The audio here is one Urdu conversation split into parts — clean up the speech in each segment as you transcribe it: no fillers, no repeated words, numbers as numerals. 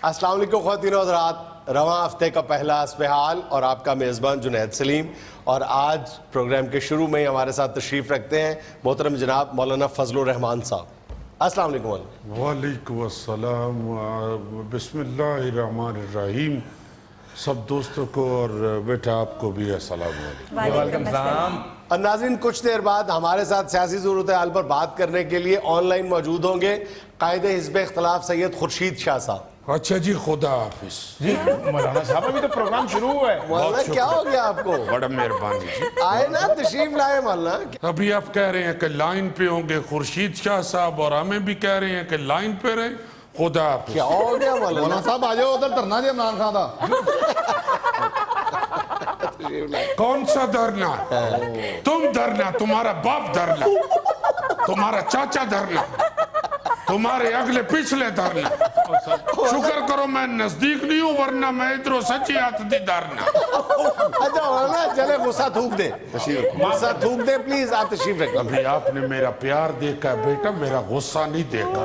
السلام علیکم خواتین و حضرات، رواں ہفتے کا پہلا حسب حال اور آپ کا میزبان جنید سلیم، اور آج پروگرام کے شروع میں ہمارے ساتھ تشریف رکھتے ہیں محترم جناب مولانا فضل الرحمان صاحب۔ السلام علیکم مولانا۔ وعلیکم السلام، بسم اللہ الرحمن الرحیم۔ سب دوستوں کو اور بیٹا آپ کو بھی السلام علیکم۔ وعلیکم السلام۔ اور ناظرین، کچھ دیر بعد ہمارے ساتھ سیاسی صورتحال پر بات کرنے کے لیے آن لائن موجود ہوں گے قائد حزب اختلاف سید خورشید شاہ صاحب۔ اچھا جی، خدا حافظ جی مولانا صاحب، ابھی تو پروگرام شروع ہوا ہے۔ مولانا کیا ہو گیا آپ کو؟ بڑا مہربانی جی۔ آئے نا، تشریف لائے مولانا۔ ابھی آپ کہہ رہے ہیں کہ لائن پہ ہوں گے خورشید شاہ صاحب، اور ہمیں بھی کہہ رہے ہیں کہ لائن پہ رہیں۔ خدا حافظ۔ کیا ہو گیا مولانا؟ مولانا صاحب آ جاؤ، ادھر دھرنا جی عمران خان دا۔ کون سا دھرنا؟ تم دھرنا، تمہارا باپ دھرنا، تمہارا چاچا دھرنا، تمہارے اگلے پچھلے دھرنا۔ شکر کرو میں نزدیک نہیں ہوں، ورنہ میں ادھروں سچی ہاتھ دی دھرنا۔ اچھا مولانا، چلے غصہ تھوک دے، غصہ تھوک دے پلیز، آپ تشریف رکھیں۔ ابھی آپ نے میرا پیار دیکھا ہے بیٹا، میرا غصہ نہیں دیکھا۔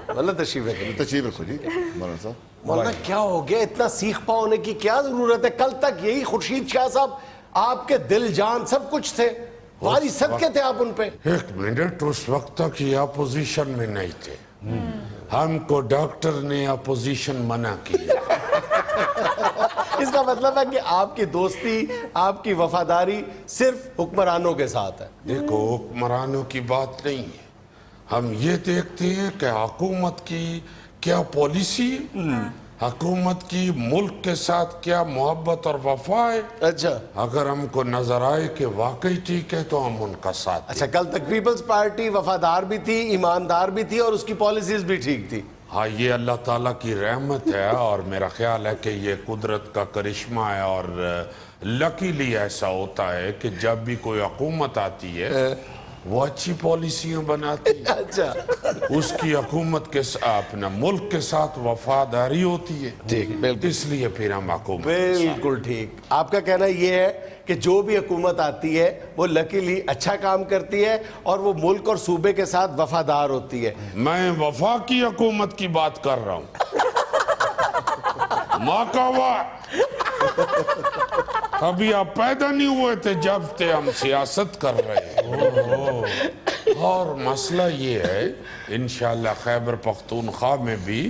مولانا تشریف رکھیں۔ تشریف رکھو جی مولانا صاحب۔ مولانا کیا ہو گیا؟ اتنا سیخ پا ہونے کی کیا ضرورت ہے؟ کل تک یہی خورشید شاہ صاحب آپ کے دل جان سب کچھ تھے، واری صدقے تھے آپ ان پہ۔ ایک منٹ، اس وقت تک یہ اپوزیشن میں نہیں تھے، ہم کو ڈاکٹر نے اپوزیشن منع کیا۔ اس کا مطلب ہے کہ آپ کی دوستی، آپ کی وفاداری صرف حکمرانوں کے ساتھ ہے۔ دیکھو، حکمرانوں کی بات نہیں ہے، ہم یہ دیکھتے ہیں کہ حکومت کی کیا پالیسی ہے، حکومت کی ملک کے ساتھ کیا محبت اور وفا ہے۔ اچھا اگر ہم کو نظر آئے کہ واقعی ٹھیک ہے تو ہم ان کا ساتھ دیں۔ اچھا، کل تک پیپلز پارٹی وفادار بھی تھی، ایماندار بھی تھی، اور اس کی پالیسیز بھی ٹھیک تھی۔ ہاں، یہ اللہ تعالیٰ کی رحمت ہے، اور میرا خیال ہے کہ یہ قدرت کا کرشمہ ہے، اور لکیلی ایسا ہوتا ہے کہ جب بھی کوئی حکومت آتی ہے وہ اچھی پالیسیاں بناتی ہے، اچھا اس کی حکومت کے اپنا ملک کے ساتھ وفاداری ہوتی ہے، ٹھیک، بالکل اس لیے پھر ہم حکومت بالکل ٹھیک۔ آپ کا کہنا یہ ہے کہ جو بھی حکومت آتی ہے وہ لکیلی اچھا کام کرتی ہے اور وہ ملک اور صوبے کے ساتھ وفادار ہوتی ہے۔ میں وفا کی حکومت کی بات کر رہا ہوں، ماں کا وا۔ ابھی آپ پیدا نہیں ہوئے تھے جب تھے ہم سیاست کر رہے ہیں۔ اور مسئلہ یہ ہے، انشاءاللہ خیبر پختونخوا میں بھی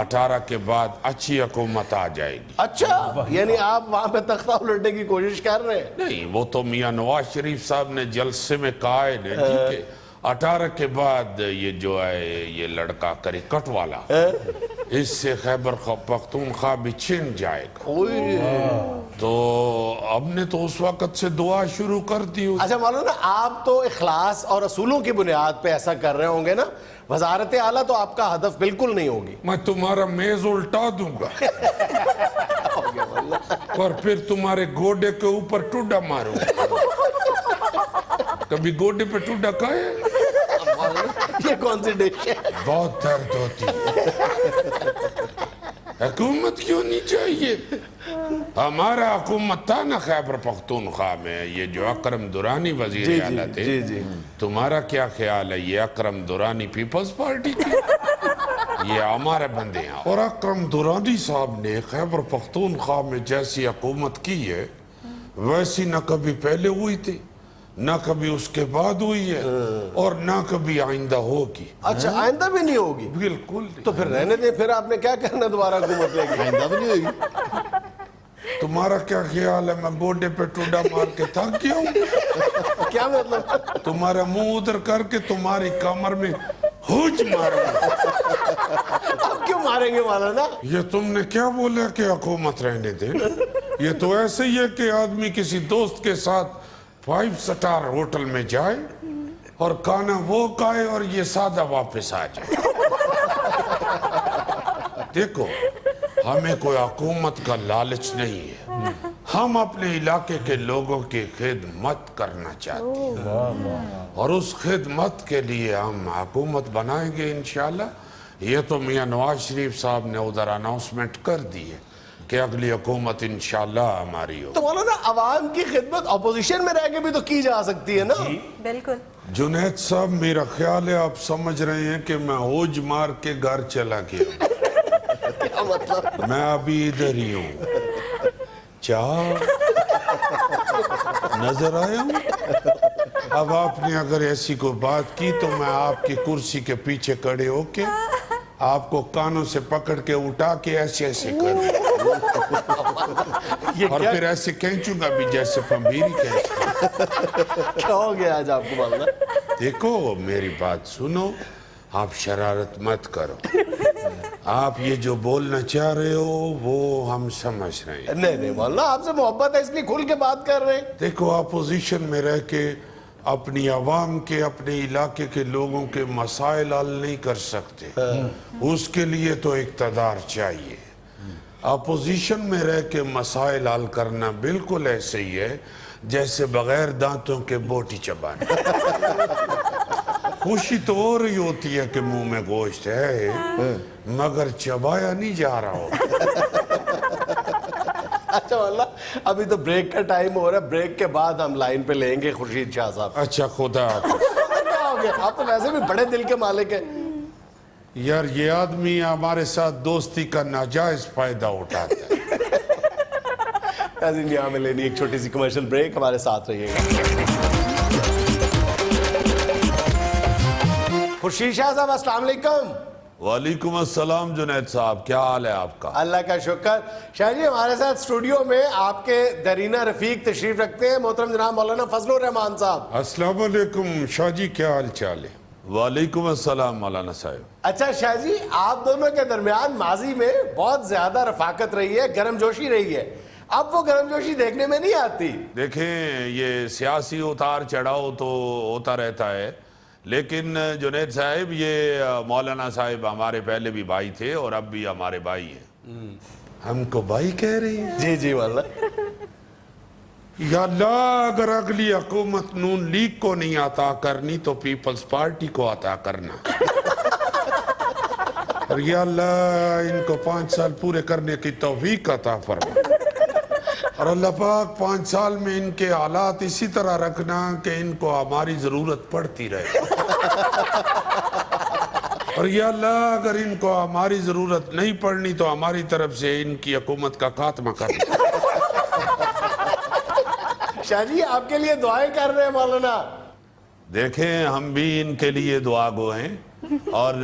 18 کے بعد اچھی حکومت آ جائے گی۔ اچھا، یعنی آپ وہاں پہ تختہ الٹنے کی کوشش کر رہے ہیں؟ نہیں، وہ تو میاں نواز شریف صاحب نے جلسے میں کہا ہے نا جی کہ 18 کے بعد یہ جو ہے یہ لڑکا کرکٹ والا، اس سے خیبر پختونخوا بھی چھن جائے گا۔ تو اب نے تو اس وقت سے دعا شروع کر دی۔ اچھا مولانا، آپ تو اخلاص اور اصولوں کی بنیاد پہ ایسا کر رہے ہوں گے نا، وزارت اعلیٰ تو آپ کا ہدف بالکل نہیں ہوگی۔ میں تمہارا میز الٹا دوں گا اور پھر تمہارے گوڈے کے اوپر ٹوڈا ماروں گا۔ کبھی گوڈے پہ ٹوڈا کھائے؟ یہ کون سی ڈش ہے؟ بہت درد ہوتی ہے۔ حکومت کیوں نہیں چاہیے؟ ہمارا حکومت تھا نا خیبر پختونخوا میں، یہ جو اکرم درانی وزیر اعلیٰ تھے، تمہارا کیا خیال ہے؟ یہ اکرم درانی پیپلز پارٹی کی، یہ ہمارے بندے ہیں۔ اور اکرم درانی صاحب نے خیبر پختونخوا میں جیسی حکومت کی ہے ویسی نہ کبھی پہلے ہوئی تھی، نہ کبھی اس کے بعد ہوئی ہے، اور نہ کبھی آئندہ ہوگی۔ اچھا، آئندہ بھی نہیں ہوگی؟ بالکل۔ تو پھر رہنے دیں، پھر آپ نے کیا کرنا دوبارہ حکومت لے کے؟ آئندہ بھی نہیں ہوئی۔ تمہارا کیا خیال ہے میں گوڈے پہ ٹوڈا مار کے تھک گیا ہوں؟ کیا مطلب؟ تمہارا منہ ادھر کر کے تمہاری کمر میں ہوچ ماروں گا۔ آپ کیوں ماریں گے مولانا؟ یہ تم نے کیا بولا کہ حکومت رہنے دے؟ یہ تو ایسے ہی ہے کہ آدمی کسی دوست کے ساتھ 5 سٹار ہوٹل میں جائے اور کھانا وہ کھائے اور یہ سادہ واپس آ جائے۔ دیکھو، ہمیں کوئی حکومت کا لالچ نہیں ہے، ہم اپنے علاقے کے لوگوں کی خدمت کرنا چاہتے ہیں اور اس خدمت کے لیے ہم حکومت بنائیں گے انشاءاللہ. یہ تو میاں نواز شریف صاحب نے ادھر اناؤنسمنٹ کر دی ہے کہ اگلی حکومت انشاءاللہ ہماری ہو. تو مولانا عوام کی خدمت اپوزیشن میں رہ کے بھی تو کی جا سکتی ہے نا؟ بالکل. جنید صاحب میرا خیال ہے آپ سمجھ رہے ہیں کہ میں ہوج مار کے گھر چلا گیا. کیا مطلب؟ میں ابھی ادھر ہی ہوں. چاہ نظر آیا ہوں. اب آپ نے اگر ایسی کوئی بات کی تو میں آپ کی کرسی کے پیچھے کھڑے ہو کے آپ کو کانوں سے پکڑ کے اٹھا کے ایسے ایسے کروں اور پھر ایسے کھینچوں گا بھی جیسے پمبیری کھینچتا. کیا ہو گیا آج آپ کو مولانا؟ دیکھو میری بات سنو, آپ شرارت مت کرو. آپ یہ جو بولنا چاہ رہے ہو وہ ہم سمجھ رہے ہیں. نہیں نہیں مولانا, آپ سے محبت ہے اس لیے کھل کے بات کر رہے ہیں. دیکھو اپوزیشن میں رہ کے اپنی عوام کے, اپنے علاقے کے لوگوں کے مسائل حل نہیں کر سکتے. اس کے لیے تو اقتدار چاہیے. اپوزیشن میں رہ کے مسائل حل کرنا بالکل ایسے ہی ہے جیسے بغیر دانتوں کے بوٹی چبانا. خوشی تو ہو رہی ہوتی ہے کہ منہ میں گوشت ہے مگر چبایا نہیں جا رہا ہوتا. اچھا مولانا, ابھی تو بریک کا ٹائم ہو رہا ہے, بریک کے بعد ہم لائن پہ لیں گے خورشید شاہ صاحب. اچھا خدا حافظ. کیا ہو گیا, آپ تو ویسے بھی بڑے دل کے مالک ہیں. یار یہ آدمی ہمارے ساتھ دوستی کا ناجائز فائدہ اٹھاتا ہے. ناظرین یہاں میں لینی ایک چھوٹی سی کمرشل بریک, ہمارے ساتھ رہیے گا. خورشید شاہ صاحب السلام علیکم. وعلیکم السلام جنید صاحب, کیا حال ہے آپ کا؟ اللہ کا شکر. شاہ جی ہمارے ساتھ اسٹوڈیو میں آپ کے درینہ رفیق تشریف رکھتے ہیں, محترم جناب مولانا فضل الرحمان صاحب. السلام علیکم شاہ جی, کیا حال چال ہے؟ وعلیکم السلام مولانا صاحب. اچھا شاہ جی, آپ دونوں کے درمیان ماضی میں بہت زیادہ رفاقت رہی ہے, گرم جوشی رہی ہے. اب وہ گرم جوشی دیکھنے میں نہیں آتی. دیکھیں یہ سیاسی اتار چڑھاؤ تو ہوتا رہتا ہے, لیکن جنید صاحب یہ مولانا صاحب ہمارے پہلے بھی بھائی تھے اور اب بھی ہمارے بھائی ہیں. ہم کو بھائی کہہ رہی ہیں؟ جی جی مولانا. یا اللہ, اگر اگلی حکومت نون لیگ کو نہیں عطا کرنی تو پیپلز پارٹی کو عطا کرنا. اور یا اللہ ان کو 5 سال پورے کرنے کی توفیق عطا فرما. اور اللہ پاک 5 سال میں ان کے حالات اسی طرح رکھنا کہ ان کو ہماری ضرورت پڑتی رہے. اور یا اللہ اگر ان کو ہماری ضرورت نہیں پڑنی تو ہماری طرف سے ان کی حکومت کا خاتمہ کرنا. شاہ جی آپ کے لیے دعائیں کر رہے ہیں مولانا. دیکھیں ہم بھی ان کے لیے دعا گو ہیں, اور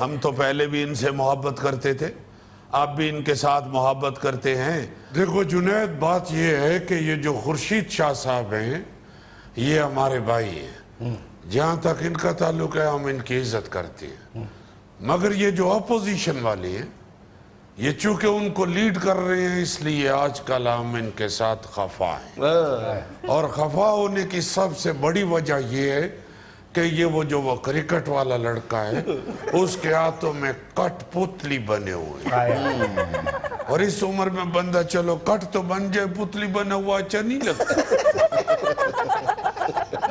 ہم تو پہلے بھی ان سے محبت کرتے تھے, آپ بھی ان کے ساتھ محبت کرتے ہیں. دیکھو جنید, بات یہ ہے کہ یہ جو خورشید شاہ صاحب ہیں یہ ہمارے بھائی ہیں. جہاں تک ان کا تعلق ہے ہم ان کی عزت کرتے ہیں, مگر یہ جو اپوزیشن والے ہیں یہ چونکہ ان کو لیڈ کر رہے ہیں اس لیے آج کل ہم ان کے ساتھ خفا ہیں. اور خفا ہونے کی سب سے بڑی وجہ یہ ہے کہ یہ وہ کرکٹ والا لڑکا ہے اس کے ہاتھوں میں کٹ پتلی بنے ہوئے ہیں. اور اس عمر میں بندہ چلو کٹ تو بن جائے, پتلی بنا ہوا اچھا نہیں لگتا.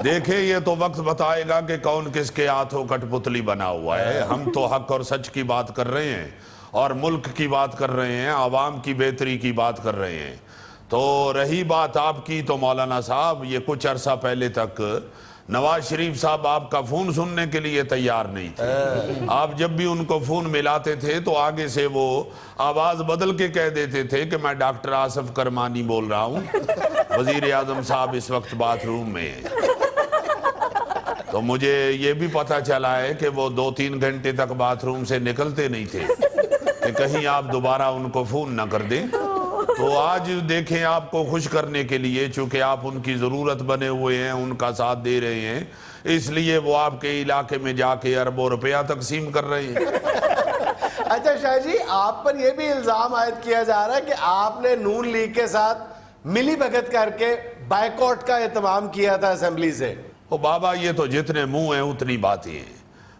دیکھیں یہ تو وقت بتائے گا کہ کون کس کے ہاتھوں کٹ پتلی بنا ہوا ہے. ہم تو حق اور سچ کی بات کر رہے ہیں اور ملک کی بات کر رہے ہیں, عوام کی بہتری کی بات کر رہے ہیں. تو رہی بات آپ کی, تو مولانا صاحب یہ کچھ عرصہ پہلے تک نواز شریف صاحب آپ کا فون سننے کے لیے تیار نہیں تھے. آپ جب بھی ان کو فون ملاتے تھے تو آگے سے وہ آواز بدل کے کہہ دیتے تھے کہ میں ڈاکٹر آصف کرمانی بول رہا ہوں, وزیر اعظم صاحب اس وقت باتھ روم میں ہیں. تو مجھے یہ بھی پتا چلا ہے کہ وہ 2-3 گھنٹے تک باتھ روم سے نکلتے نہیں تھے کہ کہیں آپ دوبارہ ان کو فون نہ کر دیں. تو آج دیکھیں آپ کو خوش کرنے کے لیے, چونکہ آپ ان کی ضرورت بنے ہوئے ہیں, ان کا ساتھ دے رہے ہیں, اس لیے وہ آپ کے علاقے میں جا کے اربوں روپیہ تقسیم کر رہے ہیں. اچھا شاہ جی, آپ پر یہ بھی الزام عائد کیا جا رہا ہے کہ آپ نے نون لیگ کے ساتھ ملی بھگت کر کے بائیکاٹ کا اہتمام کیا تھا اسمبلی سے. او بابا, یہ تو جتنے منہ ہیں اتنی باتیں ہیں.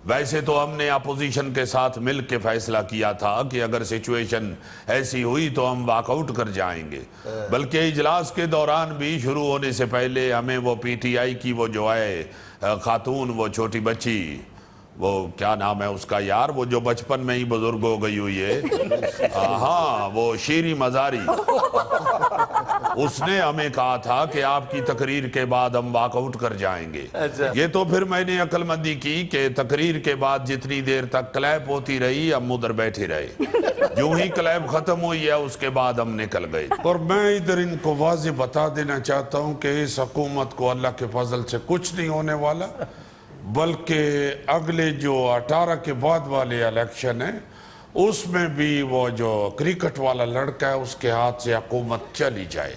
ویسے تو ہم نے اپوزیشن کے ساتھ مل کے فیصلہ کیا تھا کہ اگر سچویشن ایسی ہوئی تو ہم واک آؤٹ کر جائیں گے، بلکہ اجلاس کے دوران بھی شروع ہونے سے پہلے ہمیں وہ پی ٹی آئی کی وہ جو ہے خاتون، وہ چھوٹی بچی، وہ کیا نام ہے اس کا یار، وہ جو بچپن میں ہی بزرگ ہو گئی ہوئی ہے، ہاں وہ شیری مزاری، اس نے ہمیں کہا تھا کہ آپ کی تقریر کے بعد ہم واک آؤٹ کر جائیں گے۔ یہ تو پھر میں نے عقل مندی کی کہ تقریر کے بعد جتنی دیر تک کلیپ ہوتی رہی ہم ادھر بیٹھے رہے، جو ہی کلیپ ختم ہوئی ہے اس کے بعد ہم نکل گئے۔ اور میں ادھر ان کو واضح بتا دینا چاہتا ہوں کہ اس حکومت کو اللہ کے فضل سے کچھ نہیں ہونے والا، بلکہ اگلے جو 18 کے بعد والے الیکشن ہیں اس میں بھی وہ جو کرکٹ والا لڑکا ہے اس کے ہاتھ سے حکومت چلی جائے۔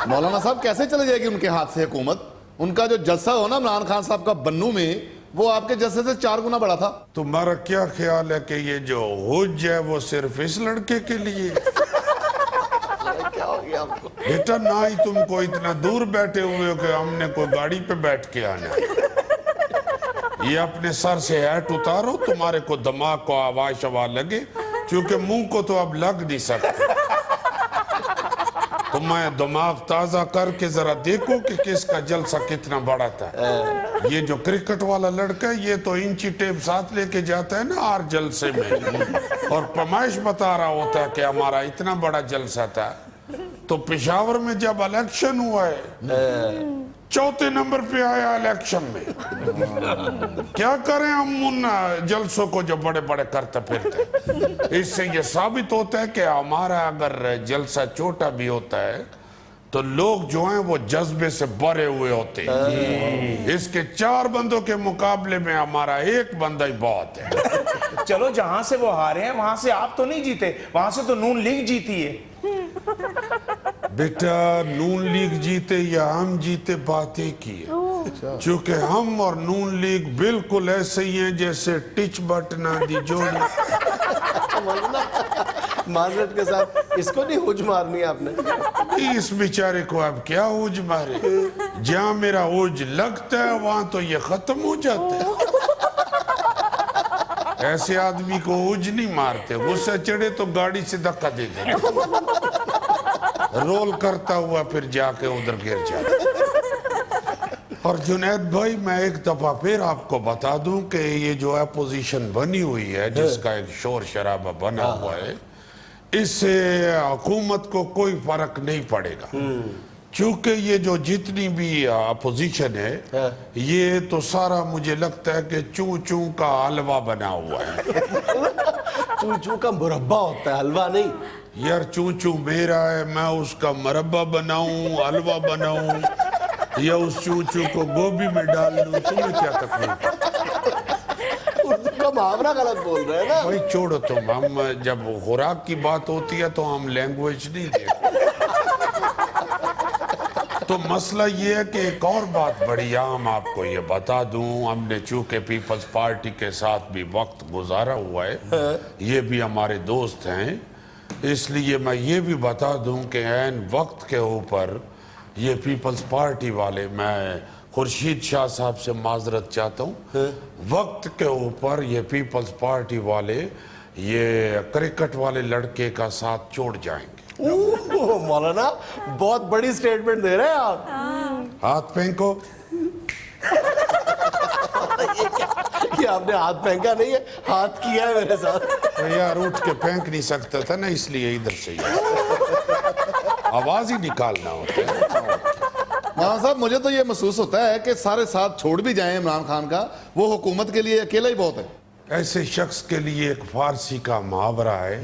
مولانا صاحب کیسے چلے جائے گی ان کے ہاتھ سے حکومت؟ ان کا جو جلسہ ہو نا عمران خان صاحب کا بنو میں، وہ آپ کے جلسے سے 4 گنا بڑا تھا۔ تمہارا کیا خیال ہے کہ یہ جو حج ہے وہ صرف اس لڑکے کے لیے؟ بیٹا نہ ہی تم کو اتنا دور بیٹھے ہوئے ہو کہ ہم نے کوئی گاڑی پہ بیٹھ کے آنا ہے، یہ اپنے سر سے ہیٹ اتارو، تمہارے کو دماغ کو آواز شوا لگے، چونکہ منہ کو تو اب لگ نہیں سکتے، تمہیں دماغ تازہ کر کے ذرا دیکھو کہ کس کا جلسہ کتنا بڑا تھا۔ یہ جو کرکٹ والا لڑکا ہے یہ تو انچی ٹیپ ساتھ لے کے جاتا ہے نا ہر جلسے میں، اور پیمائش بتا رہا ہوتا ہے کہ ہمارا اتنا بڑا جلسہ تھا۔ تو پشاور میں جب الیکشن ہوا ہے 4تھے نمبر پہ آیا الیکشن میں، کیا کریں ہم ان جلسوں کو جو بڑے بڑے کرتے پھرتے؟ اس سے یہ ثابت ہوتا ہے کہ ہمارا اگر جلسہ چھوٹا بھی ہوتا ہے تو لوگ جو ہیں وہ جذبے سے بھرے ہوئے ہوتے ہیں، اس کے 4 بندوں کے مقابلے میں ہمارا 1 بندہ ہی بہت ہے۔ چلو جہاں سے وہ ہارے ہیں وہاں سے آپ تو نہیں جیتے، وہاں سے تو نون لیگ جیتی ہے۔ بیٹا نون لیگ جیتے یا ہم جیتے بات ایک ہی ہے، چونکہ ہم اور نون لیگ بالکل ایسے ہی ہیں جیسے ٹچ بٹنا دی جوڑی۔ معذرت کے ساتھ اس کو نہیں ہوج مارنی آپ نے؟ اس بیچارے کو اب کیا ہوج مارے، جہاں میرا ہوج لگتا ہے وہاں تو یہ ختم ہو جاتا ہے۔ ایسے آدمی کو ہوج نہیں مارتے، غصہ چڑھے تو گاڑی سے دھکا دے دیتے، رول کرتا ہوا پھر جا کے ادھر گر جاتا۔ اور جنید بھائی میں ایک دفعہ پھر آپ کو بتا دوں کہ یہ جو اپوزیشن بنی ہوئی ہے جس کا ایک شور شرابہ بنا ہوا ہے، اس سے حکومت کو کوئی فرق نہیں پڑے گا، چونکہ یہ جو جتنی بھی اپوزیشن ہے یہ تو سارا مجھے لگتا ہے کہ چون چون کا حلوہ بنا ہوا ہے۔ چون چون کا مربع ہوتا ہے، حلوہ نہیں۔ یار چون چون میرا ہے، میں اس کا مربع بناؤں، حلوہ بناؤں، یا اس چون چون کو گوبھی میں ڈال لوں، تمہیں کیا تکلیف ہے؟ اردو کا محاورہ غلط بول رہے ہیں نا۔ بھائی چھوڑو تم، ہم جب خوراک کی بات ہوتی ہے تو ہم لینگویج نہیں دیکھتے۔ تو مسئلہ یہ ہے کہ ایک اور بات بڑی عام آپ کو یہ بتا دوں، ہم نے چونکہ پیپلز پارٹی کے ساتھ بھی وقت گزارا ہوا ہے، یہ بھی ہمارے دوست ہیں، اس لیے میں یہ بھی بتا دوں کہ عین وقت کے اوپر یہ پیپلز پارٹی والے، میں خورشید شاہ صاحب سے معذرت چاہتا ہوں، وقت کے اوپر یہ پیپلز پارٹی والے یہ کرکٹ والے لڑکے کا ساتھ چھوڑ جائیں گے۔ مولانا بہت بڑی سٹیٹمنٹ دے رہے ہیں آپ۔ ہاتھ پھینکو۔ یہ آپ نے ہاتھ پھینکا نہیں ہے، ہاتھ کیا ہے میرے ساتھ۔ یار اٹھ کے پھینک نہیں سکتا تھا نا، اس لیے ادھر سے آواز ہی نکالنا ہوتا ہے۔ مولانا صاحب مجھے تو یہ محسوس ہوتا ہے کہ سارے ساتھ چھوڑ بھی جائیں عمران خان کا، وہ حکومت کے لیے اکیلا ہی بہت ہے۔ ایسے شخص کے لیے ایک فارسی کا محاورہ ہے،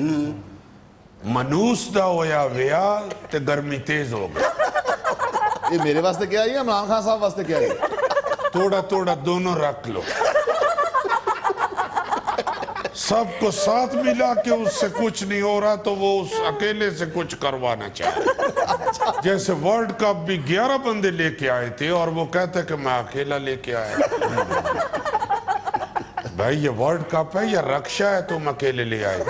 منوس دا ہویا ویا تے گرمی تیز ہو گئی۔ یہ میرے واسطے کیا ہے، عمران خان صاحب واسطے کیا ہے؟ تھوڑا تھوڑا دونوں رکھ لو، سب کو ساتھ ملا کے اس سے کچھ نہیں ہو رہا تو وہ اس اکیلے سے کچھ کروانا چاہے۔ جیسے ورلڈ کپ بھی 11 بندے لے کے آئے تھے اور وہ کہتے کہ میں اکیلا لے کے آیا۔ بھائی یہ ورلڈ کپ ہے یا رکشا ہے تم اکیلے لے آئے؟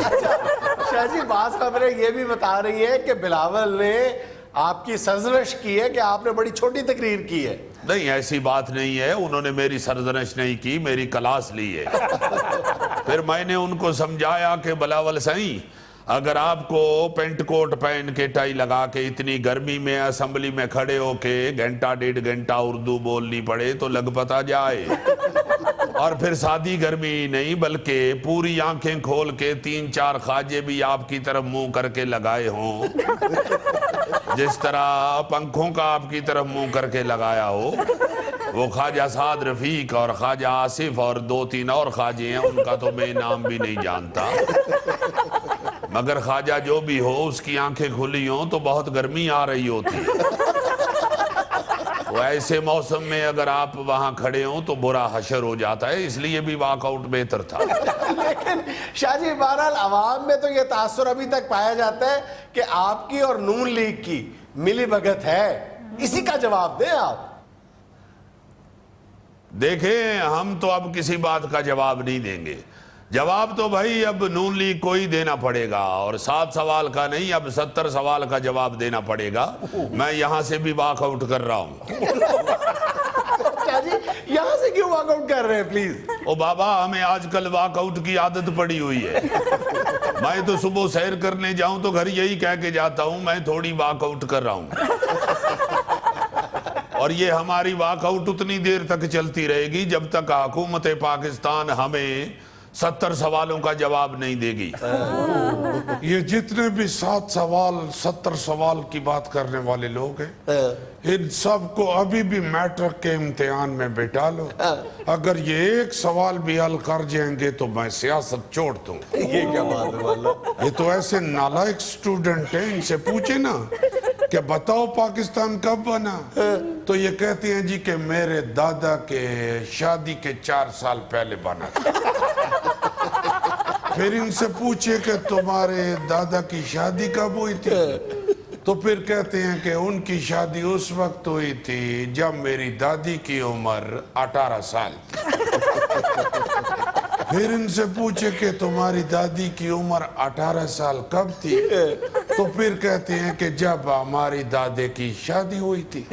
شاہ جی بعض خبریں یہ بھی بتا رہی ہے کہ بلاول نے آپ کی سرزنش کی ہے کہ آپ نے بڑی چھوٹی تقریر کی ہے. نہیں ایسی بات نہیں ہے, انہوں نے میری سرزنش نہیں کی, میری کلاس لی ہے. پھر میں نے ان کو سمجھایا کہ بلاول سائیں اگر آپ کو پینٹ کوٹ پہن کے ٹائی لگا کے اتنی گرمی میں اسمبلی میں کھڑے ہو کے گھنٹہ ڈیڑھ گھنٹہ اردو بولنی پڑے تو لگ پتا جائے. اور پھر سادی گرمی نہیں بلکہ پوری آنکھیں کھول کے 3-4 خواجے بھی آپ کی طرف منہ کر کے لگائے ہوں, جس طرح پنکھوں کا آپ کی طرف منہ کر کے لگایا ہو. وہ خواجہ سعد رفیق اور خواجہ آصف اور 2-3 اور خواجے ہیں, ان کا تو میں نام بھی نہیں جانتا, مگر خواجہ جو بھی ہو اس کی آنکھیں کھلی ہوں تو بہت گرمی آ رہی ہوتی ہے. وہ ایسے موسم میں اگر آپ وہاں کھڑے ہوں تو برا حشر ہو جاتا ہے, اس لیے بھی واک آؤٹ بہتر تھا. لیکن شاہ جی بہرحال عوام میں تو یہ تاثر ابھی تک پایا جاتا ہے کہ آپ کی اور نون لیگ کی ملی بھگت ہے, اسی کا جواب دیں آپ. دیکھیں ہم تو اب کسی بات کا جواب نہیں دیں گے, جواب تو بھائی اب نون لیگ کو ہی دینا پڑے گا, اور 7 سوال کا نہیں اب 70 سوال کا جواب دینا پڑے گا. میں یہاں سے بھی واک آؤٹ کر رہا ہوں. شاہ جی یہاں سے کیوں واک آؤٹ کر رہے ہیں پلیز؟ او بابا ہمیں آج کل واک آؤٹ کی عادت پڑی ہوئی ہے. میں تو صبح سیر کرنے جاؤں تو گھر یہی کہہ کے جاتا ہوں میں تھوڑی واک آؤٹ کر رہا ہوں. اور یہ ہماری واک آؤٹ اتنی دیر تک چلتی رہے گی جب تک حکومت پاکستان ہمیں 70 سوالوں کا جواب نہیں دے گی. یہ جتنے بھی 7 سوال 70 سوال کی بات کرنے والے لوگ ہیں ان سب کو ابھی بھی میٹرک کے امتحان میں بیٹھا لو, اگر یہ ایک سوال بھی حل کر جائیں گے تو میں سیاست چھوڑ دوں. یہ کیا بات ہے واللہ, یہ تو ایسے نالائق سٹوڈنٹ ہیں, ان سے پوچھے نا کہ بتاؤ پاکستان کب بنا, تو یہ کہتے ہیں جی کہ میرے دادا کے شادی کے 4 سال پہلے بنا تھا. پھر ان سے پوچھے کہ تمہارے دادا کی شادی کب ہوئی تھی, تو پھر کہتے ہیں کہ ان کی شادی اس وقت ہوئی تھی جب میری دادی کی عمر 18 سال تھی. پھر ان سے پوچھے کہ تمہاری دادی کی عمر 18 سال کب تھی, تو پھر کہتے ہیں کہ جب ہماری دادے کی شادی ہوئی تھی.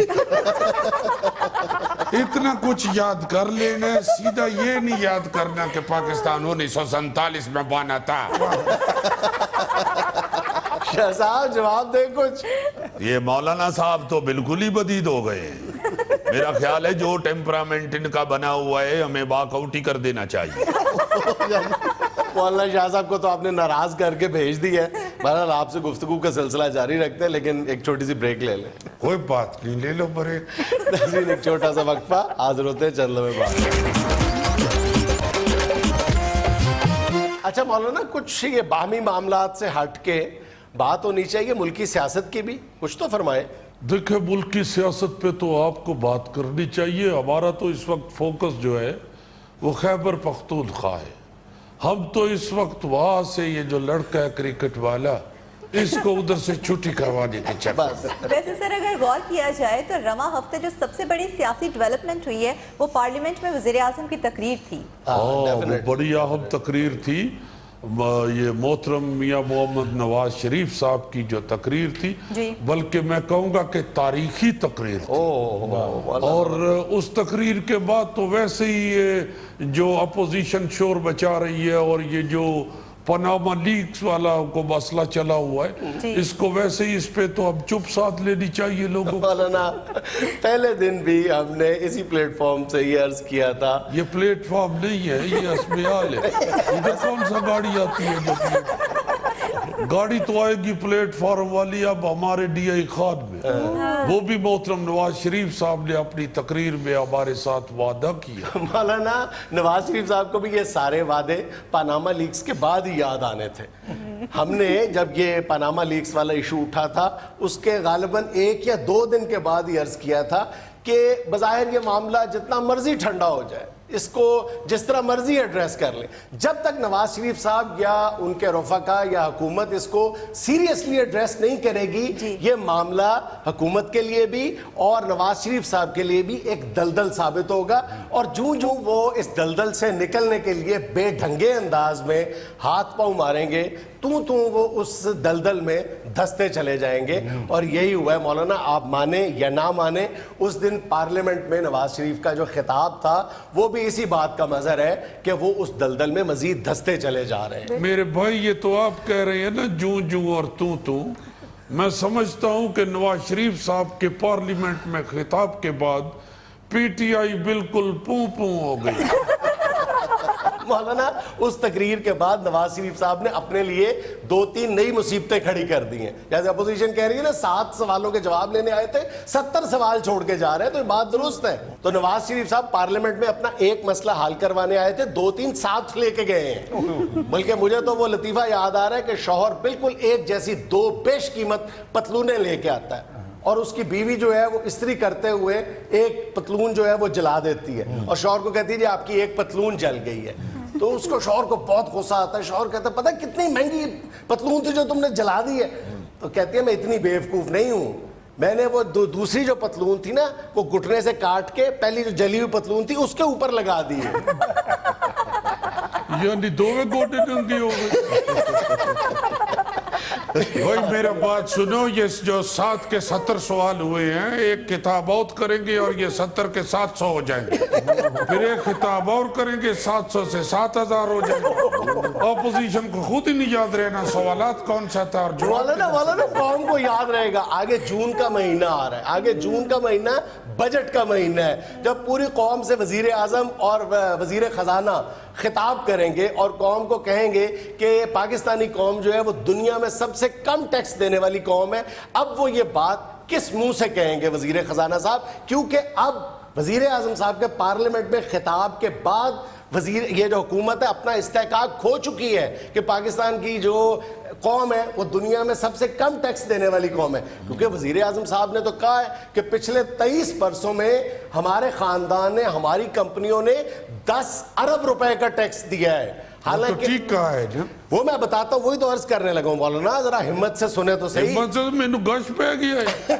اتنا کچھ یاد کر لینا, سیدھا یہ نہیں یاد کرنا کہ پاکستان 1947 میں بنا تھا. شاہ صاحب جواب دیں کچھ. یہ مولانا صاحب تو بالکل ہی بدید ہو گئے. میرا خیال ہے جو ٹیمپرامنٹ ان کا بنا ہوا ہے ہمیں واک آؤٹ ہی کر دینا چاہیے. مولانا شاہ صاحب کو تو آپ نے ناراض کر کے بھیج دی ہے. بہرحال آپ سے گفتگو کا سلسلہ جاری رکھتے ہیں, لیکن ایک چھوٹی سی بریک لے لیں. کوئی بات نہیں, لے لو بریک. ناظرین ایک چھوٹا سا وقفہ, حاضر ہوتے ہیں چند لمحے بعد. اچھا مولانا کچھ یہ باہمی معاملات سے ہٹ کے بات ہونی چاہیے ملکی سیاست کی بھی, کچھ تو فرمائیں. دیکھیں ملکی سیاست پہ تو آپ کو بات کرنی چاہیے. ہمارا تو اس وقت فوکس جو ہے وہ خیبر پختونخوا ہے. ہم تو اس وقت وہاں سے یہ جو لڑکا ہے کرکٹ والا اس کو ادھر سے چھٹی کروانے کی چکر. ویسے سر اگر غور کیا جائے تو رواں ہفتے جو سب سے بڑی سیاسی ڈیولپمنٹ ہوئی ہے وہ پارلیمنٹ میں وزیر اعظم کی تقریر تھی. وہ بڑی اہم تقریر تھی. یہ محترم میاں محمد نواز شریف صاحب کی جو تقریر تھی, بلکہ میں کہوں گا کہ تاریخی تقریر تھی. اور اس تقریر کے بعد تو ویسے ہی جو اپوزیشن شور بچا رہی ہے اور یہ جو پاناما لیکس والا کو مسئلہ چلا ہوا ہے اس کو ویسے ہی اس پہ تو اب چپ ساتھ لینی چاہیے لوگوں کو. مولانا پہلے دن بھی ہم نے اسی پلیٹ فارم سے یہ عرض کیا تھا. یہ پلیٹ فارم نہیں ہے, یہ اسمیال ہے. ادھر کون سا گاڑی آتی ہے جو گاڑی تو آئے گی پلیٹ فارم والی اب ہمارے ڈی آئی خان میں. وہ بھی محترم نواز شریف صاحب نے اپنی تقریر میں ہمارے ساتھ وعدہ کیا. مولانا نواز شریف صاحب کو بھی یہ سارے وعدے پاناما لیکس کے بعد ہی یاد آنے تھے. ہم نے جب یہ پاناما لیکس والا ایشو اٹھا تھا اس کے غالباً 1 یا 2 دن کے بعد ہی عرض کیا تھا کہ بظاہر یہ معاملہ جتنا مرضی ٹھنڈا ہو جائے اس کو جس طرح مرضی ایڈریس کر لیں. جب تک نواز شریف صاحب یا ان کے رفقا یا حکومت اس کو سیریسلی ایڈریس نہیں کرے گی, یہ معاملہ حکومت کے لیے بھی اور نواز شریف صاحب کے لیے بھی ایک دلدل ثابت ہوگا. اور جوں وہ اس دلدل سے نکلنے کے لیے بے ڈھنگے انداز میں ہاتھ پاؤں ماریں گے, وہ اس دلدل میں دھستے چلے جائیں گے. اور یہی ہوا ہے مولانا, آپ مانیں یا نہ مانیں, اس دن پارلیمنٹ میں نواز شریف کا جو خطاب تھا وہ بھی اسی بات کا مظہر ہے کہ وہ اس دلدل میں مزید دھستے چلے جا رہے ہیں. میرے بھائی, یہ تو آپ کہہ رہے ہیں نا جوں اور تو میں سمجھتا ہوں کہ نواز شریف صاحب کے پارلیمنٹ میں خطاب کے بعد پی ٹی آئی بالکل پوں ہو گئی. مولانا اس تقریر کے بعد نواز شریف صاحب نے اپنے لیے 2-3 نئی مصیبتیں کھڑی کر دی ہیں. جیسے اپوزیشن کہہ رہی ہے نا 7 سوالوں کے جواب لینے آئے تھے, 70 سوال چھوڑ کے جا رہے ہیں, تو یہ بات درست ہے. تو نواز شریف صاحب پارلیمنٹ میں اپنا ایک مسئلہ حل کروانے آئے تھے, 2-3 ساتھ لے کے گئے ہیں. بلکہ مجھے تو وہ لطیفہ یاد آ رہا ہے کہ شوہر بالکل ایک جیسی 2 بیش قیمت پتلونیں لے کے آتا ہے, اور اس کی بیوی جو ہے وہ استری کرتے ہوئے ایک پتلون جو ہے وہ جلا دیتی ہے, اور شوہر کو کہتی ہے جی آپ کی ایک پتلون جل گئی ہے. تو اس کو شوہر کو بہت غصہ آتا ہے. شوہر کہتا ہے پتہ کتنی مہنگی پتلون تھی جو تم نے جلا دی ہے. تو کہتی ہے میں اتنی بیوقوف نہیں ہوں, میں نے وہ دوسری جو پتلون تھی نا وہ گھٹنے سے کاٹ کے پہلی جو جلی ہوئی پتلون تھی اس کے اوپر لگا دی ہے. یعنی 2 گوٹے ننگی ہو گئی. بھائی میرا بات سنو, یہ جو 7 کے 70 سوال ہوئے ہیں, ایک کتاب اور کریں گے اور یہ 70 کے 700 ہو جائیں گے. پھر ایک کتاب اور کریں گے, 700 سے 7000 ہو جائیں گے. اپوزیشن کو خود ہی نہیں یاد رہنا سوالات کون سا تھا اور مولانا قوم کو یاد رہے گا. آگے جون کا مہینہ آ رہا ہے, آگے جون کا مہینہ بجٹ کا مہینہ ہے, جب پوری قوم سے وزیر اعظم اور وزیر خزانہ خطاب کریں گے اور قوم کو کہیں گے کہ پاکستانی قوم جو ہے وہ دنیا میں سب سے کم ٹیکس دینے والی قوم ہے. اب وہ یہ بات کس منہ سے کہیں گے وزیر خزانہ صاحب, کیونکہ اب وزیر اعظم صاحب کے پارلیمنٹ میں خطاب کے بعد یہ جو حکومت ہے اپنا استحقاق کھو چکی ہے کہ پاکستان کی جو قوم ہے وہ دنیا میں سب سے کم ٹیکس دینے والی قوم ہے. کیونکہ وزیر اعظم صاحب نے تو کہا ہے کہ پچھلے 23 برسوں میں ہمارے خاندان نے, ہماری کمپنیوں نے 10 ارب روپے کا ٹیکس دیا ہے. حالانکہ ٹھیک کہا ہے نا, وہ میں بتاتا ہوں, وہی تو عرض کرنے لگا ہوں مولانا, ذرا ہمت سے سنے تو صحیح. ہمت سے میں نے گش پہ گیا ہے.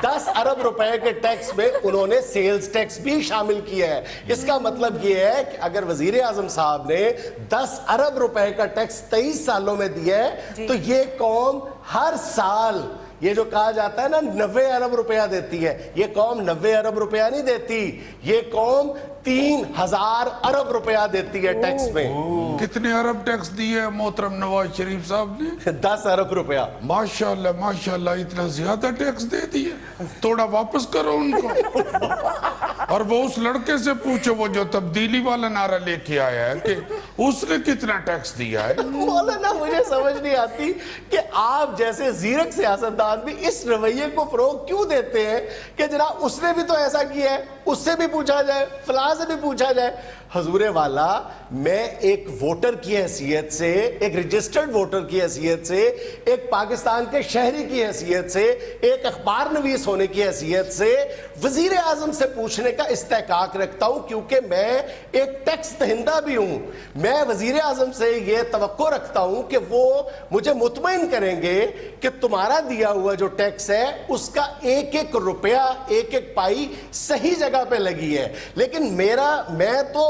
10 ارب روپے کے ٹیکس میں انہوں نے سیلز ٹیکس بھی شامل کیا ہے. اس کا مطلب یہ ہے کہ اگر وزیر اعظم صاحب نے 10 ارب روپے کا ٹیکس 23 سالوں میں دیا ہے, تو یہ قوم ہر سال یہ جو کہا جاتا ہے نا 90 ارب روپیہ دیتی ہے, یہ قوم 90 ارب روپیہ نہیں دیتی, یہ قوم 3000 ارب روپیہ دیتی ہے ٹیکس میں. کتنے ارب ٹیکس دیے محترم نواز شریف صاحب نے؟ 10 ارب روپیہ. ماشاءاللہ ماشاءاللہ, اتنا زیادہ ٹیکس دے دیے. تھوڑا واپس کرو ان کو, اور وہ اس لڑکے سے پوچھو وہ جو تبدیلی والا نعرہ لے کے آیا ہے کہ اس نے کتنا ٹیکس دیا ہے. مولانا مجھے سمجھ نہیں آتی کہ آپ جیسے زیرک سیاستدان بھی اس رویے کو فروغ کیوں دیتے ہیں کہ جناب اس نے بھی تو ایسا کیا ہے, اس سے بھی پوچھا جائے, فلاں سے بھی پوچھا جائے. حضور والا, میں ایک ووٹر کی حیثیت سے, ایک رجسٹرڈ ووٹر کی حیثیت سے, ایک پاکستان کے شہری کی حیثیت سے, ایک اخبار نویس ہونے کی حیثیت سے وزیر اعظم سے پوچھنے کا استحقاق رکھتا ہوں, کیونکہ میں ایک ٹیکس دہندہ بھی ہوں. میں وزیر اعظم سے یہ توقع رکھتا ہوں کہ وہ مجھے مطمئن کریں گے کہ تمہارا دیا ہوا جو ٹیکس ہے اس کا ایک ایک روپیہ, ایک ایک پائی صحیح جگہ پہ لگی ہے. لیکن میں تو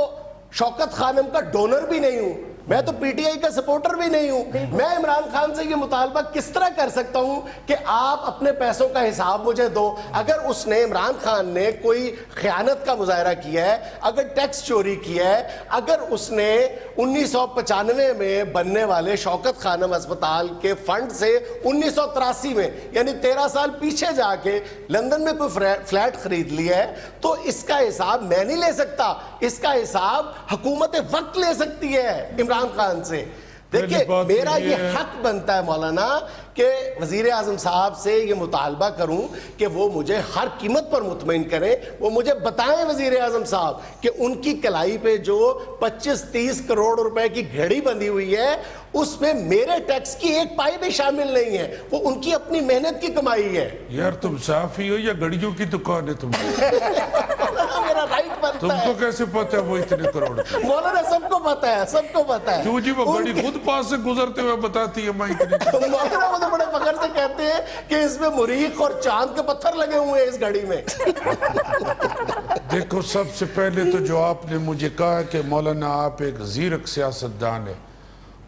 شوکت خانم کا ڈونر بھی نہیں ہوں, میں تو پی ٹی آئی کا سپورٹر بھی نہیں ہوں. میں عمران خان سے یہ مطالبہ کس طرح کر سکتا ہوں کہ آپ اپنے پیسوں کا حساب مجھے دو؟ اگر اس نے, عمران خان نے کوئی خیانت کا مظاہرہ کیا ہے, اگر ٹیکس چوری کیا ہے, اگر اس نے 1995 میں بننے والے شوکت خانم اسپتال کے فنڈ سے 1983 میں یعنی 13 سال پیچھے جا کے لندن میں کوئی فلیٹ خرید لیا ہے, تو اس کا حساب میں نہیں لے سکتا, اس کا حساب حکومت وقت لے سکتی ہے عمران خان سے. دیکھیں میرا یہ حق بنتا ہے مولانا کہ وزیر اعظم صاحب سے یہ مطالبہ کروں کہ وہ مجھے ہر قیمت پر مطمئن کریں, وہ مجھے بتائیں وزیر اعظم صاحب کہ ان کی کلائی پہ جو 25-30 کروڑ روپے کی گھڑی بندھی ہوئی ہے اس میں میرے ٹیکس کی ایک پائی بھی شامل نہیں ہے, وہ ان کی اپنی محنت کی کمائی ہے. یار تم صحافی ہو یا گھڑیوں کی دکان ہے تمہاری؟ میرا رائٹ تم بنتا کو ہے. کیسے پتہ ہے وہ اتنے کروڑ کی؟ مولانا سب کو پتا ہے, سب کو پتا ہے. کیوں جی, وہ گھڑی خود پاس سے گزرتے ہوئے بتاتی ہے میں اتنی. مولانا وہ تو بڑے فخر سے کہتے ہیں کہ اس میں مریخ اور چاند کے پتھر لگے ہوئے ہیں اس گھڑی میں. دیکھو, سب سے پہلے تو جو آپ نے مجھے کہا کہ مولانا آپ ایک زیرک سیاستدان ہیں,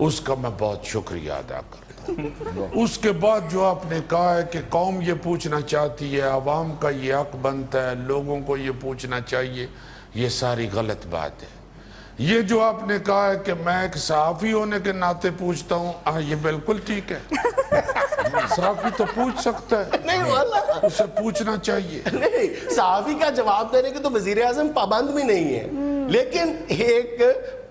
اس کا میں بہت شکریہ ادا کرتا ہوں. اس کے بعد جو آپ نے کہا ہے کہ قوم یہ پوچھنا چاہتی ہے, عوام کا یہ حق بنتا ہے, لوگوں کو یہ پوچھنا چاہیے, یہ ساری غلط بات ہے. یہ جو آپ نے کہا ہے کہ میں ایک صحافی ہونے کے ناطے پوچھتا ہوں, یہ بالکل ٹھیک ہے. صحافی تو پوچھ سکتا ہے, نہیں مولانا, اسے پوچھنا چاہیے. نہیں, صحافی کا جواب دینے کے تو وزیر اعظم پابند بھی نہیں ہے, لیکن ایک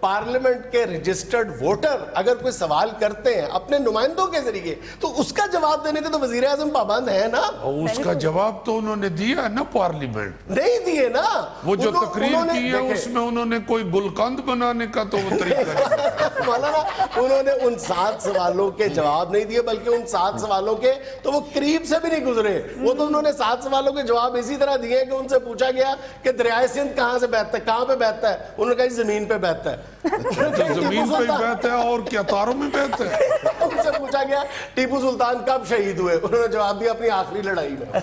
پارلیمنٹ کے رجسٹرڈ ووٹر اگر کوئی سوال کرتے ہیں اپنے نمائندوں کے ذریعے تو اس کا جواب دینے کے تو وزیر اعظم پابند ہے نا. اور اس کا جواب تو انہوں نے دیا ہے نا پارلیمنٹ, نہیں دیے نا. وہ جو تقریر کی ہے اس میں انہوں نے کوئی گلقند بنانے کا تو وہ طریقہ. مولانا انہوں نے ان 7 سوالوں کے جواب نہیں دیے, بلکہ ان 7 سوالوں کے تو وہ قریب سے بھی نہیں گزرے. وہ تو انہوں نے 7 سوالوں کے جواب اسی طرح دیے کہ ان سے پوچھا گیا کہ دریائے سندھ کہاں سے بہتا ہے, کہاں پہ بہتا ہے, انہوں نے کہا زمین پہ بہتا ہے. زمین پہ ہی بہتا ہے اور کیا تاروں میں بہتا ہے. ان سے پوچھا گیا ٹیپو سلطان کب شہید ہوئے, انہوں نے جواب دیا اپنی آخری لڑائی میں.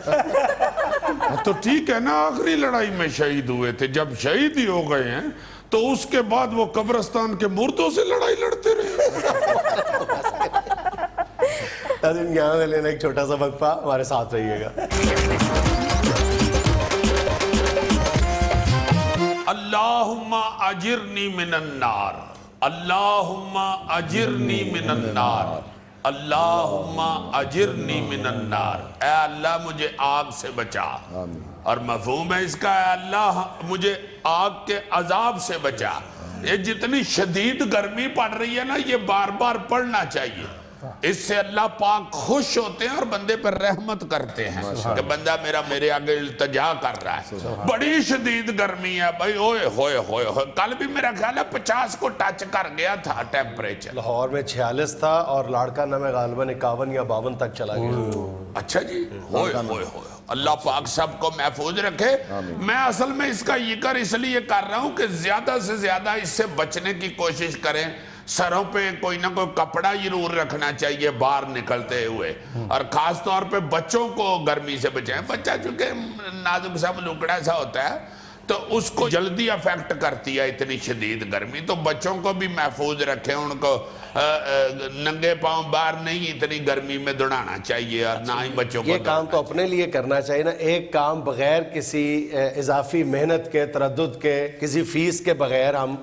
تو ٹھیک ہے نا, آخری لڑائی میں شہید ہوئے تھے, جب شہید ہی ہو گئے ہیں تو اس کے بعد وہ قبرستان کے مردوں سے لڑائی لڑتے رہے. یہاں میں لینا ایک چھوٹا سا وقفہ, ہمارے ساتھ رہیے گا. اللہم اجرنی من النار, اللہم اجرنی من النار, اللہم اجرنی من النار. اے اللہ مجھے آگ سے بچا. اور مفہوم ہے اس کا, اے اللہ مجھے آگ کے عذاب سے بچا. یہ جتنی شدید گرمی پڑ رہی ہے نا, یہ بار بار پڑھنا چاہیے. اس سے اللہ پاک خوش ہوتے ہیں اور بندے پر رحمت کرتے ہیں کہ بندہ میرے آگے التجا کر رہا ہے. بڑی شدید گرمی ہے بھائی, اوئے ہوئے ہوئے ہوئے. کل بھی میرا خیال ہے 50 کو ٹچ کر گیا تھا ٹیمپریچر. لاہور میں 46 تھا اور لاڑکانہ میں غالباً 51 یا 52 تک چلا گیا. اچھا جی, ہوئے ہوئے ہوئے. اللہ پاک سب کو محفوظ رکھے. میں اصل میں اس کا ذکر اس لیے کر رہا ہوں کہ زیادہ سے زیادہ اس سے بچنے کی کوشش کریں. سروں پہ کوئی نہ کوئی کپڑا ضرور رکھنا چاہیے باہر نکلتے ہوئے, اور خاص طور پہ بچوں کو گرمی سے بچائیں. بچہ چونکہ نازک سا ملوکڑا سا ہوتا ہے تو اس کو جلدی افیکٹ کرتی ہے اتنی شدید گرمی. تو بچوں کو بھی محفوظ رکھیں, ان کو ننگے پاؤں باہر نہیں اتنی گرمی میں دوڑانا چاہیے, اور نہ ہی بچوں کو. یہ کام تو اپنے لیے کرنا چاہیے نا, ایک کام بغیر کسی اضافی محنت کے, تردد کے, کسی فیس کے بغیر ہم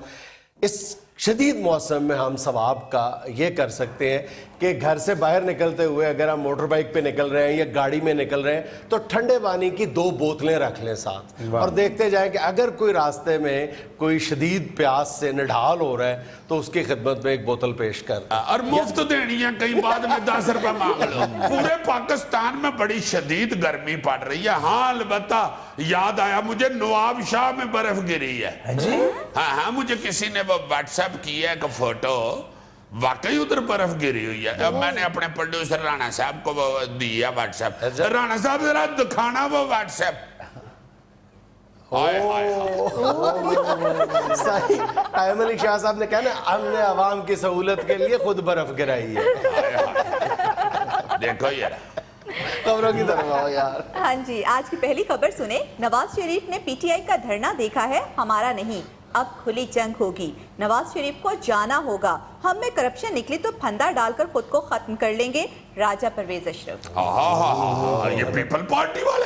اس شدید موسم میں ہم ثواب کا یہ کر سکتے ہیں کہ گھر سے باہر نکلتے ہوئے اگر ہم موٹر بائک پہ نکل رہے ہیں یا گاڑی میں نکل رہے ہیں تو ٹھنڈے پانی کی 2 بوتلیں رکھ لیں ساتھ, اور دیکھتے جائیں کہ اگر کوئی راستے میں کوئی شدید پیاس سے نڈھال ہو رہا ہے تو اس کی خدمت میں 1 بوتل پیش کر. اور مفت دینی ہے, کہیں بعد میں 10 روپے مانگ لو. پورے پاکستان میں بڑی شدید گرمی پڑ رہی ہے. ہاں البتہ یاد آیا مجھے نواب شاہ میں برف گری ہے. ہاں مجھے کسی نے وہ واٹس ایپ کیا ہے کہ فوٹو, واقعی ادھر برف گری ہوئی ہے. میں نے اپنے پروڈیوسر رانا صاحب کو وہ دیا واٹس ایپ. رانا صاحب ذرا دکھانا وہ واٹس ایپ. قائم علی شاہ صاحب نے کہا نا, ہم نے عوام کی سہولت کے لیے خود برف گرائی ہے. دیکھو یہ خبروں کی طرف آؤ یار. ہاں جی, آج کی پہلی خبر سنیں. نواز شریف نے پی ٹی آئی کا دھرنا دیکھا ہے, ہمارا نہیں. اب کھلی جنگ ہوگی, نواز شریف کو جانا ہوگا. ہم میں کرپشن نکلی تو پھندا ڈال کر خود کو ختم کر لیں گے, راجہ پرویز اشرف. یہ پیپل پارٹی والے.